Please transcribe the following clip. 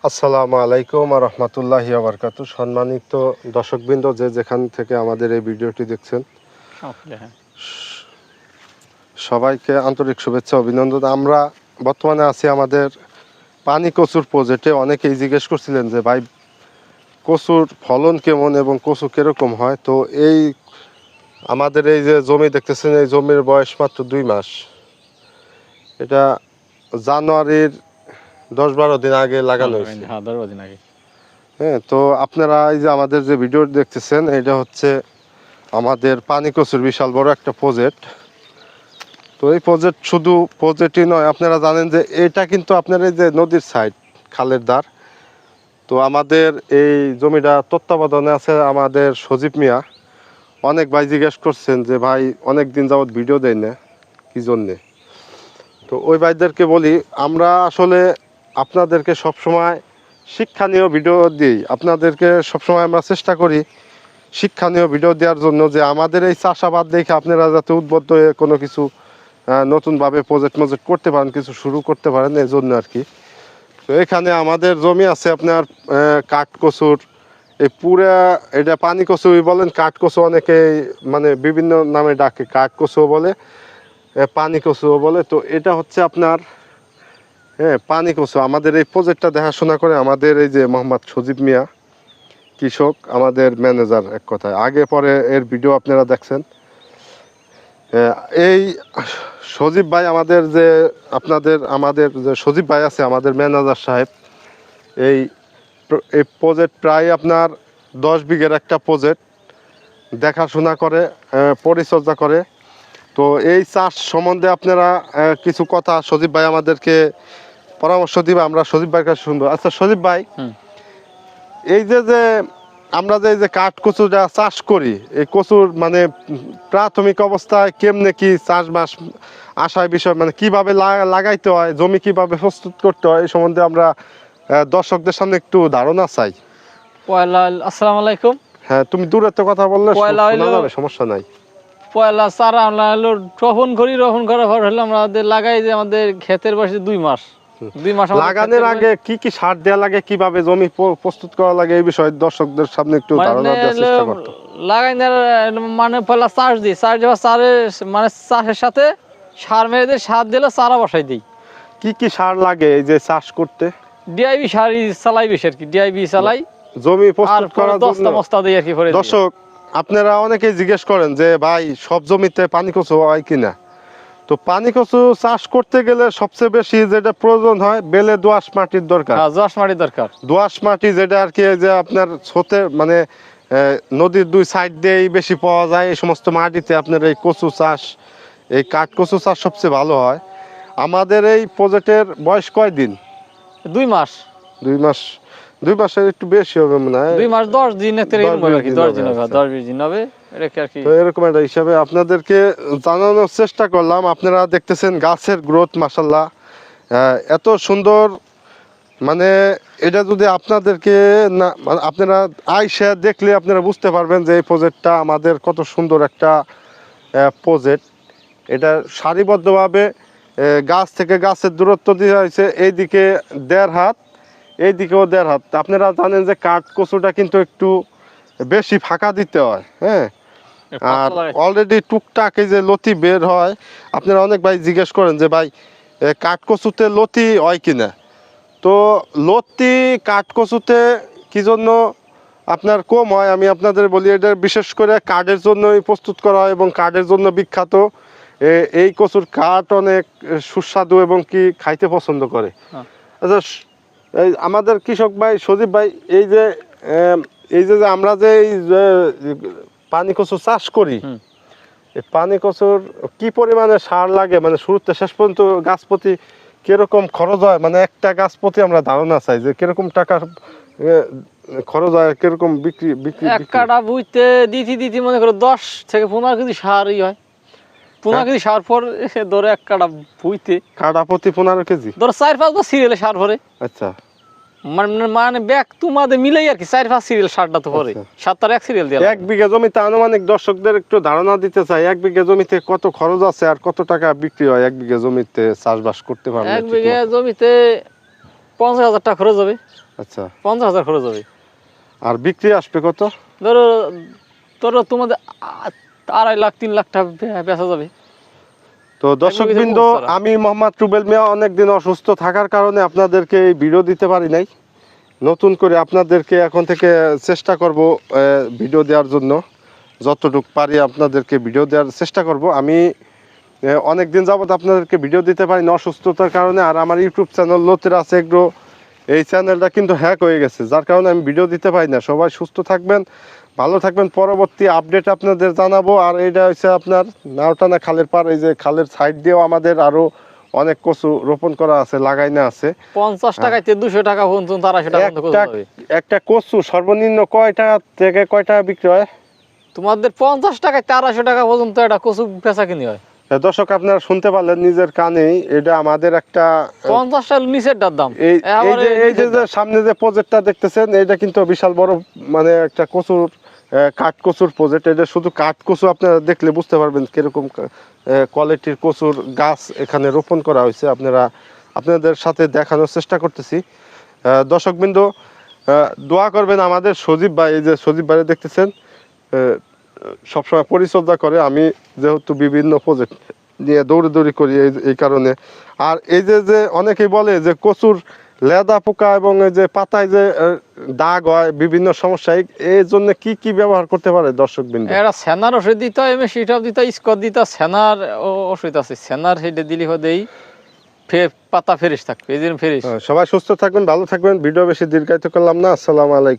আসসালামু আলাইকুম ওয়া রাহমাতুল্লাহি ওয়া বারাকাতুহু। সম্মানিত দর্শকবৃন্দ, যে যেখান থেকে আমাদের এই ভিডিওটি দেখছেন, সবাইকে আন্তরিক শুভেচ্ছা অভিনন্দন। আমরা বর্তমানে আছি আমাদের পানি কচুর প্রজেক্টে। অনেকেই জিজ্ঞেস করছিলেন যে ভাই, কচুর ফলন কেমন এবং কচু কিরকম হয়। তো এই আমাদের এই যে জমি দেখতেছেন, এই জমির বয়স মাত্র 2 মাস। এটা জানুয়ারির 10-12 দিন আগে লাগানো হয়েছে। হ্যাঁ, 10-12 দিন আগে। হ্যাঁ, তো আপনারা এই যে আমাদের যে ভিডিও দেখতেছেন, এটা হচ্ছে আমাদের পানি কচুর বিশাল বড় একটা প্রজেক্ট। তো এই প্রজেক্ট শুধু প্রজেক্টই নয়, আপনারা জানেন যে এটা কিন্তু আপনার এই যে নদীর সাইড, খালের ধার। তো আমাদের এই জমিটা তত্ত্বাবধানে আছে আমাদের সজীব মিয়া। অনেক ভাই জিজ্ঞেস করছেন যে ভাই, অনেক দিন যাবত ভিডিও দেয় না, কী জন্যে। তো ওই ভাইদেরকে বলি, আমরা আসলে আপনাদেরকে সবসময় শিক্ষণীয় ভিডিও দিই। আপনাদেরকে সবসময় আমরা চেষ্টা করি শিক্ষণীয় ভিডিও দেওয়ার জন্য, যে আমাদের এই চাষাবাদ দেখে আপনারা যাতে উদ্বুদ্ধ হয়ে কোনো কিছু নতুনভাবে প্রজেক্ট করতে পারেন, কিছু শুরু করতে পারেন, এই জন্য আর কি। তো এখানে আমাদের জমি আছে আপনার কাঠকচুর, এই পুরা এটা পানি কচুই বলেন, কাঠকচু অনেকে মানে বিভিন্ন নামে ডাকে, কাঠকচুও বলে, পানি কচুও বলে। তো এটা হচ্ছে আপনার পানি কচু। আমাদের এই প্রজেক্টটা দেখাশোনা করে আমাদের এই যে মোহাম্মদ সজীব মিয়া, কৃষক, আমাদের ম্যানেজার এক কথায়। আগে পরে এর ভিডিও আপনারা দেখছেন। এই সজীব ভাই আমাদের যে আমাদের যে সজীব ভাই আছে, আমাদের ম্যানেজার সাহেব, এই প্রজেক্ট প্রায় আপনার 10 বিঘের একটা প্রজেক্ট দেখাশোনা করে, পরিচর্যা করে। তো এই চাষ সম্বন্ধে আপনারা কিছু কথা সজীব ভাই আমাদেরকে পরামর্শ দিবে, আমরা সজীব ভাইয়ের কাছে শুনবো। আচ্ছা সজীব ভাই, এই যে আমরা যে কাঠ কচুটা চাষ করি, এই কচুর মানে প্রাথমিক অবস্থায় কেমনে কি চাষবাস আসার বিষয়, মানে কিভাবে লাগাইতে হয়, জমি কিভাবে প্রস্তুত করতে হয়, এই সম্বন্ধে আমরা দর্শকদের সামনে একটু ধারণা চাই। আসসালামু আলাইকুম। হ্যাঁ, তুমি দূরে তো কথা বললে শোনা যাবে, সমস্যা নাই। পয়লা চারা আমরা হলো রোপণ করার পর হলো আমাদের লাগাই, যে আমাদের ক্ষেতের বয়সে 2 মাস। 2 মাস লাগানোর আগে কি কি সার দেওয়া লাগে, কিভাবে জমি প্রস্তুত করা লাগে, এই বিষয়ে দর্শকদের সামনে একটু ধারণা দেওয়ার চেষ্টা করতো। লাগাইনার মানে পয়লা চাষ দিই, মানে চাষের সাথে সার মেরে দিয়ে, সার দিলে চারা বসাই দিই। কি কি সার লাগে এই যে চাষ করতে? ডিআইবি সার চালাই বেশি আর কি, ডিআইবি চালাই জমি প্রস্তুত করার জন্য। মস্তা দিই আর কি। দর্শক, আপনারা অনেকেই জিজ্ঞেস করেন যে ভাই, সব জমিতে পানি কচু হয় কিনা। তো পানি কচু চাষ করতে গেলে সবচেয়ে বেশি যেটা প্রয়োজন হয়, বেলে দোআঁশ মাটির দরকার। দোআঁশ মাটির দরকার। দোআঁশ মাটি যেটা আর কি, যে আপনার ছোটে মানে নদীর 2 সাইড দিয়েই বেশি পাওয়া যায়, এই সমস্ত মাটিতে আপনার এই কচু চাষ, এই কাঠ কচু চাষ সবচেয়ে ভালো হয়। আমাদের এই প্রজেক্টের বয়স কয় দিন? 2 মাস। 2 মাস। 2 মাসের একটু বেশি হবে মনে হয়। 2 মাস 10 দিন, 10 দিন হবে, 10 20 দিন হবে। তো এরকম একটা হিসাবে আপনাদেরকে জানানোর চেষ্টা করলাম। আপনারা দেখতেছেন গাছের গ্রোথ মাশাআল্লাহ এত সুন্দর। মানে এটা যদি আপনাদেরকে না, মানে আপনারা আইসা দেখলে আপনারা বুঝতে পারবেন যে এই প্রজেক্টটা আমাদের কত সুন্দর একটা প্রজেক্ট। এটা সারিবদ্ধভাবে গাছ থেকে গাছের দূরত্ব দেওয়া হয়েছে, এইদিকে 1.5 হাত, এইদিকেও 1.5 হাত। আপনারা জানেন যে কাঠ কচুটা কিন্তু একটু বেশি ফাঁকা দিতে হয়। হ্যাঁ, আর অলরেডি টুকটাক এই যে লতি বের হয়। আপনারা অনেক ভাই জিজ্ঞেস করেন যে ভাই, কাঠকচুতে লতি হয় কিনা। তো লতি কাঠকচুতে কি জন্য আপনার কম হয়, আমি আপনাদের বলি। এটা বিশেষ করে কাঠের জন্যই প্রস্তুত করা হয় এবং কাঠের জন্য বিখ্যাত। এই কচুর কাঠ অনেক সুস্বাদু এবং কি খাইতে পছন্দ করে। আচ্ছা, এই আমাদের কৃষক ভাই সজীব ভাই, এই যে আমরা যে এই পানি কচু চাষ করি, এই পানি কচুর কি পরিমাণে সার লাগে, মানে শুরুতে শেষ পর্যন্ত গাছ প্রতি কিরকম খরচ হয়, মানে একটা গাছ প্রতি আমরা ধারণা চাই যে কিরকম টাকা খরচ হয়, কিরকম বিক্রি। এক কাটা বুঝতে দিতে মনে করো 10 থেকে 15 কেজি সারই হয়। 15 কেজি সার পর ধরে এক কাটা বুঝতে কাটা প্রতি 15 কেজি, ধরো 4-5 সিরিয়ালে সার ভরে। আচ্ছা, মানে ব্যাগ তোমাদের মিলেই আর কি 4-5 সিরিয়াল সারটা তো ভরে। 7 এক সিরিয়াল দিয়ে 1 বিঘা জমিতে আনুমানিক দর্শকদের একটু ধারণা দিতে চাই, 1 বিঘা জমিতে কত খরচ আছে আর কত টাকা বিক্রি হয় 1 বিঘা জমিতে চাষবাস করতে পারলে? 1 বিঘা জমিতে 50,000 টাকা খরচ হবে, আচ্ছা 50,000 খরচ হবে। আর বিক্রি আসবে কত? ধরো ধরো তোমাদের 2.5 লাখ 3 লাখ টাকা বেচা যাবে। তো দর্শকবৃন্দ, পৌঁছারা। আমি মোহাম্মদ রুবেল মিয়া অনেকদিন অসুস্থ থাকার কারণে আপনাদেরকে এই ভিডিও দিতে পারি নাই। নতুন করে আপনাদেরকে এখন থেকে চেষ্টা করব ভিডিও দেওয়ার জন্য, যতটুকু পারি আপনাদেরকে ভিডিও দেওয়ার চেষ্টা করব। আমি অনেক দিন যাবত আপনাদেরকে ভিডিও দিতে পারি না অসুস্থতার কারণে। আর আমার ইউটিউব চ্যানেল লতিরাজ এগ্রো, এই চ্যানেলটা কিন্তু হ্যাক হয়ে গেছে, যার কারণে আমি ভিডিও দিতে পারি না। সবাই সুস্থ থাকবেন, ভালো থাকবেন, পরবর্তী আপডেট আপনাদের জানাবো। আর এইটা হচ্ছে আপনার নাওটানা খালের পার, এই যে খালের সাইড দিয়েও আমাদের আরও অনেক কচু রোপণ করা আছে, লাগাই না আছে। 50 টাকাতে 200 টাকা পর্যন্ত 250 টাকা পর্যন্ত খরচ একটা হবে। একটা কচু সর্বনিম্ন কয় টাকা থেকে কয় টাকা বিক্রি হয়? তোমাদের 50 টাকায় 250 টাকা পর্যন্ত একটা কচু বেচা কিনি হয়। দর্শক, আপনারা শুনতে পারলেন নিজের কানেই, এটা আমাদের একটা 50 টাকা নিচের দাম। এই আবার এই যে সামনে যে প্রজেক্টটা দেখতেছেন, এটা কিন্তু বিশাল বড় মানে একটা কচুর কাঠ কচুর প্রজেক্ট। এটা শুধু কাঠ কচু, আপনারা দেখলে বুঝতে পারবেন কিরকম কোয়ালিটির কচুর গাছ এখানে রোপণ করা হয়েছে। আপনাদের সাথে দেখানোর চেষ্টা করতেছি। দর্শকবৃন্দ, দোয়া করবেন আমাদের সজীব ভাই, এই যে সজীব ভাই দেখতেছেন সবসময় পরিচর্যা করে। আমি যেহেতু বিভিন্ন প্রজেক্ট নিয়ে দৌড়ি করি এই কারণে। আর এই যে অনেকেই বলে যে কচুর লেদা পোকা এবং এই যে পাতায় যে দাগ হয় বিভিন্ন সমস্যায়, এই জন্য কি ব্যবহার করতে পারে দর্শকবৃন্দ? এটা সেনার ওষুধ দিতে হয়, সেটাও দিতে হয়, স্কট দিতে হয়। সেনার ওষুধ আছে, সেনার সেটা দিলে হদেই পাতা ফ্রেশ থাকবে, এই জন্য ফ্রেশ। সবাই সুস্থ থাকবেন, ভালো থাকবেন। ভিডিও বেশি দীর্ঘায়িত করলাম না। আসসালামু আলাইকুম।